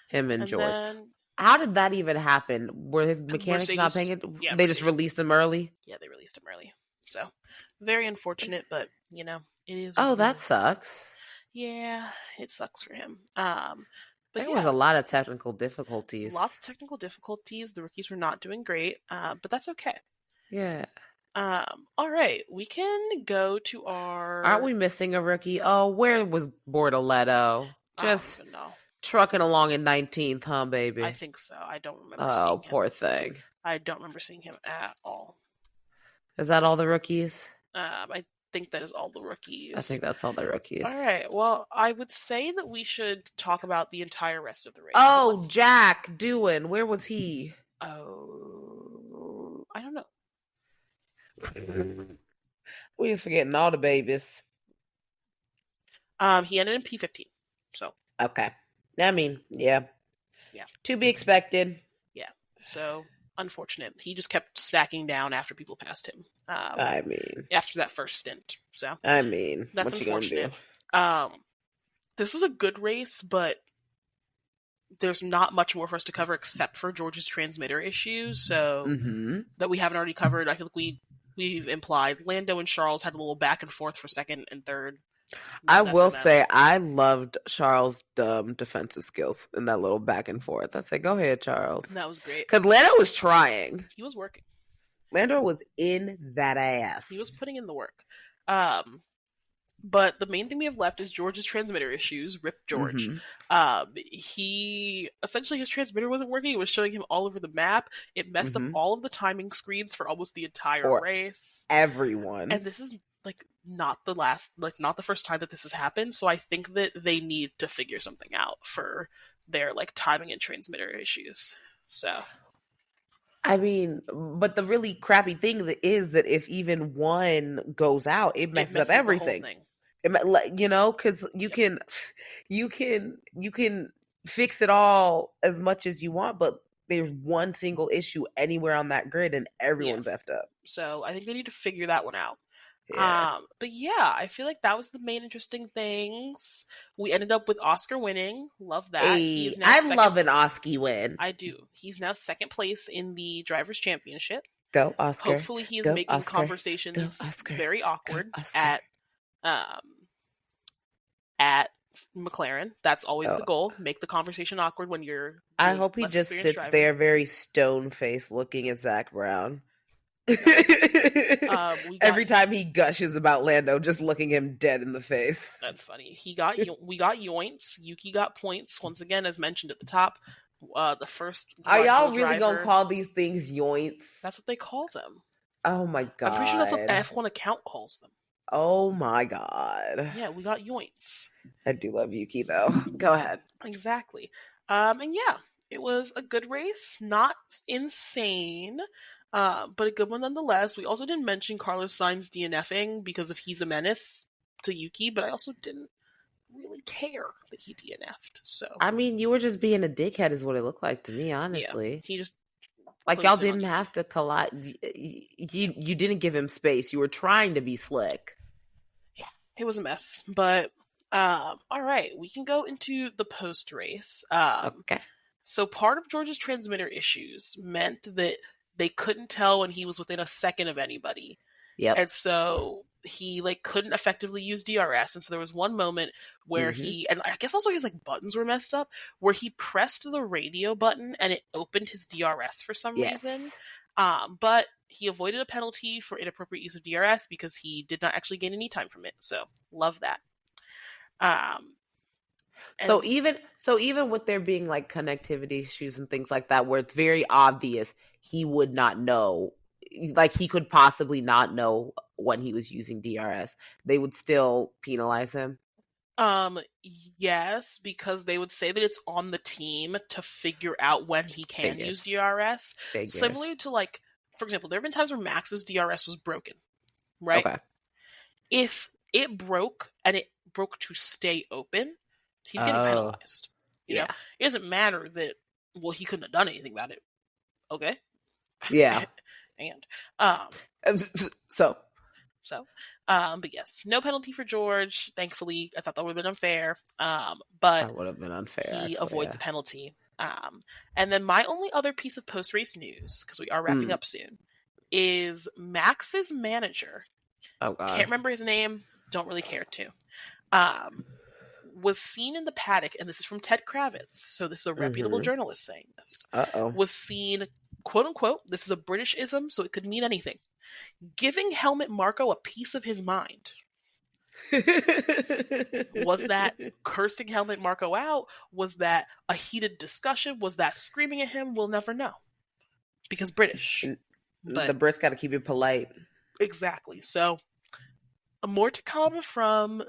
Him and George. How did that even happen? Were his mechanics not paying it? Yeah, they just released him early? Yeah, they released him early. So, very unfortunate, but, it is. Oh, that sucks. Yeah, it sucks for him. But there was a lot of technical difficulties. Lots of technical difficulties. The rookies were not doing great, but that's okay. Yeah. All right, we can go to our... Aren't we missing a rookie? Oh, where was Bortoletto? Just trucking along in 19th, huh, baby? I think so. I don't remember seeing him. Oh, poor thing. I don't remember seeing him at all. Is that all the rookies? I think that is all the rookies. I think that's all the rookies. All right. Well, I would say that we should talk about the entire rest of the race. Oh, Jack Doohan. Where was he? Oh, I don't know. We're just forgetting all the babies. He ended in P15. So. Okay. I mean, yeah. Yeah. To be expected. Yeah. So, unfortunate. He just kept stacking down after people passed him. I mean. After that first stint. So. I mean. That's unfortunate. This was a good race, but there's not much more for us to cover except for George's transmitter issues. So, that we haven't already covered. I feel like we've implied Lando and Charles had a little back and forth for second and third. I will say I loved Charles' defensive skills in that little back and forth. I said, go ahead, Charles. That was great. Because Lando was trying. He was working. Lando was in that ass. He was putting in the work. But the main thing we have left is George's transmitter issues. Rip George. He essentially, his transmitter wasn't working. It was showing him all over the map. It messed up all of the timing screens for almost the entire race. Everyone. And this is not the first time that this has happened. So I think that they need to figure something out for their timing and transmitter issues. So. I mean, but the really crappy thing is that if even one goes out, it messes up everything. Because you can fix it all as much as you want, but there's one single issue anywhere on that grid, and everyone's effed up. So I think they need to figure that one out. Yeah. But yeah, I feel like that was the main interesting things. We ended up with Oscar winning. Love that. Hey, I love an Oscar win. I do. He's now second place in the Drivers' Championship. Go, Oscar. Hopefully he is making conversations very awkward at McLaren. That's always the goal. Make the conversation awkward when you're... I hope he just sits there very stone-faced looking at Zach Brown. Every time he gushes about Lando, just looking him dead in the face. That's funny. We got Yoints. Yuki got points once again, as mentioned at the top. The first. Are y'all really gonna call these things Yoints? That's what they call them. Oh my god! I'm pretty sure that's what F1 account calls them. Oh my god! Yeah, we got Yoints. I do love Yuki though. Go ahead. Exactly. And yeah, it was a good race. Not insane. But a good one nonetheless. We also didn't mention Carlos Sainz DNFing because he's a menace to Yuki, but I also didn't really care that he DNF'd. So I mean, you were just being a dickhead, is what it looked like to me, honestly. Yeah, he just y'all didn't have to collide. You didn't give him space. You were trying to be slick. Yeah, it was a mess. But all right, we can go into the post race. Okay. So part of George's transmitter issues meant that they couldn't tell when he was within a second of anybody. Yep. And so he like couldn't effectively use DRS, and so there was one moment where he, and I guess also his like buttons were messed up, where he pressed the radio button and it opened his DRS for some reason. But he avoided a penalty for inappropriate use of DRS because he did not actually gain any time from it. So love that. So even with there being like connectivity issues and things like that, where it's very obvious he would not know, like he could possibly not know when he was using DRS, they would still penalize him. Yes, because they would say that it's on the team to figure out when he can use DRS. Similar to, like, for example, there have been times where Max's DRS was broken, right? Okay. If it broke and it broke to stay open, he's getting penalized. You know, it doesn't matter that, well, he couldn't have done anything about it. Okay. Yeah. And but yes, no penalty for George. Thankfully, I thought that would have been unfair. But that would have been unfair. He avoids a penalty. And then my only other piece of post-race news, because we are wrapping up soon, is Max's manager. Oh God, can't remember his name. Don't really care to. Was seen in the paddock, and this is from Ted Kravitz, so this is a reputable journalist saying this. Was seen, quote unquote, this is a British-ism, so it could mean anything, giving Helmut Marko a piece of his mind. Was that cursing Helmut Marko out? Was that a heated discussion? Was that screaming at him? We'll never know. Because British. But the Brits got to keep it polite. Exactly. So, more to come from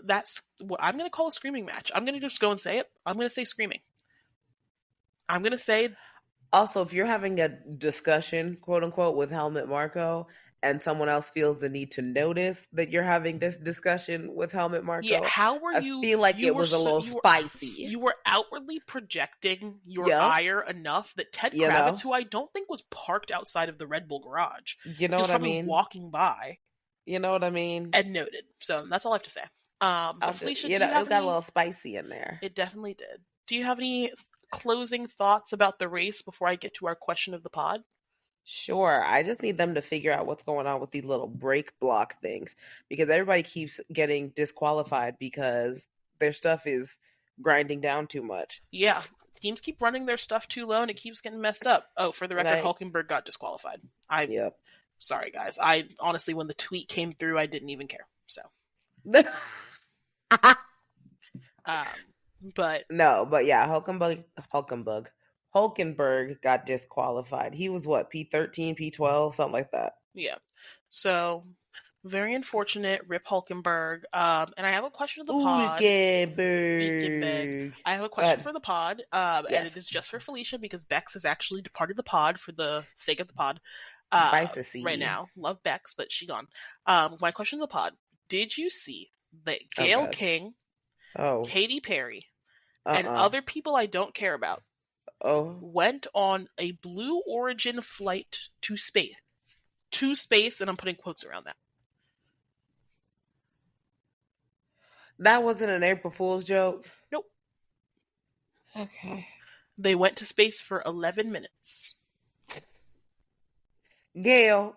what I'm going to call a screaming match. I'm going to just go and say it. I'm going to say screaming. I'm going to say... Also, if you're having a discussion, quote unquote, with Helmut Marko, and someone else feels the need to notice that you're having this discussion with Helmut Marko, how were you? I feel like it was a little spicy. You were outwardly projecting your ire enough that Ted Kravitz, who I don't think was parked outside of the Red Bull garage, you know what I mean, walking by, you know what I mean, and noted. So that's all I have to say. But Felicia, it got a little spicy in there. It definitely did. Do you have any closing thoughts about the race before I get to our question of the pod? Sure. I just need them to figure out what's going on with these little break block things, because everybody keeps getting disqualified because their stuff is grinding down too much. Yeah. Teams keep running their stuff too low and it keeps getting messed up. Oh, for the record, Hulkenberg got disqualified. Sorry, guys. I honestly, when the tweet came through, I didn't even care. So. But yeah, Hulkenberg got disqualified. He was what, P13, P12, something like that. Yeah. So very unfortunate. Rip Hulkenberg. And I have a question to the pod. Hulkenberg. I have a question for the pod. And it is just for Felicia because Bex has actually departed the pod for the sake of the pod. Nice to see right now. Love Bex, but she gone. My question to the pod. Did you see that Gayle King, Katy Perry, and other people I don't care about went on a Blue Origin flight to space? To space, and I'm putting quotes around that. That wasn't an April Fool's joke? Nope. Okay. They went to space for 11 minutes. Gayle.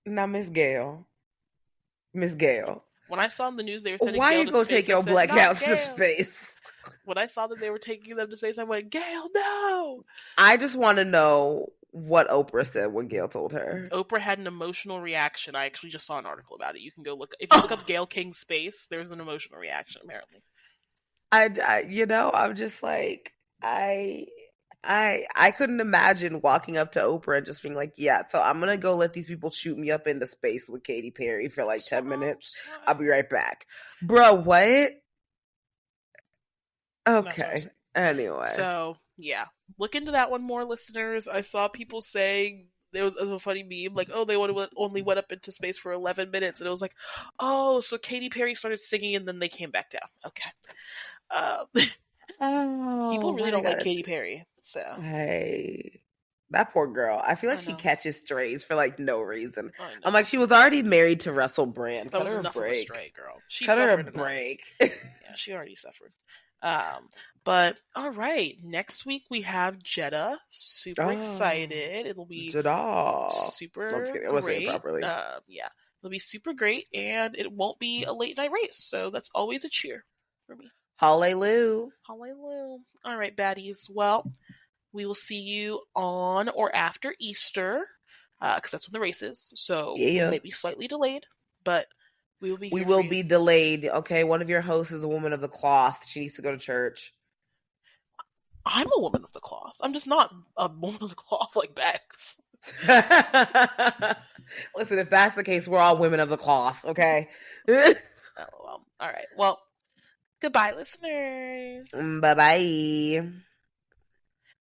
Now, Miss Gayle. When I saw in the news they were sending Why Gayle you to gonna space, take your black house to space? When I saw that they were taking them to space, I went, Gayle, no! I just want to know what Oprah said when Gayle told her. Oprah had an emotional reaction. I actually just saw an article about it. You can go look. If you look up Gayle King space, there's an emotional reaction, apparently. I'm just like, I couldn't imagine walking up to Oprah and just being like, yeah, so I'm going to go let these people shoot me up into space with Katy Perry for like 10 minutes. I'll be right back. Bro, what? Okay. Anyway. So, yeah. Look into that one more, listeners. I saw people saying, there was a funny meme, like, oh, they only went up into space for 11 minutes. And it was like, oh, so Katy Perry started singing and then they came back down. Okay. People really don't like Katy Perry. So hey, that poor girl. I feel like she catches strays for like no reason. I'm like, she was already married to Russell Brand. Cut her a break, girl. Cut her a break. Yeah, she already suffered. But all right, next week we have Jeddah. Super excited. It'll be Jeddah. Super I'm just kidding. I wasn't saying it properly. Yeah. It'll be super great, and it won't be a late night race, so that's always a cheer for me. Hallelujah. Hallelujah. All right, baddies. Well, we will see you on or after Easter, because that's when the race is. So Yeah. we may be slightly delayed, but we will be here. We will be delayed. Okay, one of your hosts is a woman of the cloth. She needs to go to church. I'm a woman of the cloth. I'm just not a woman of the cloth like Bex. Listen, if that's the case, we're all women of the cloth, okay? LOL. All right. Well, goodbye, listeners. Bye-bye.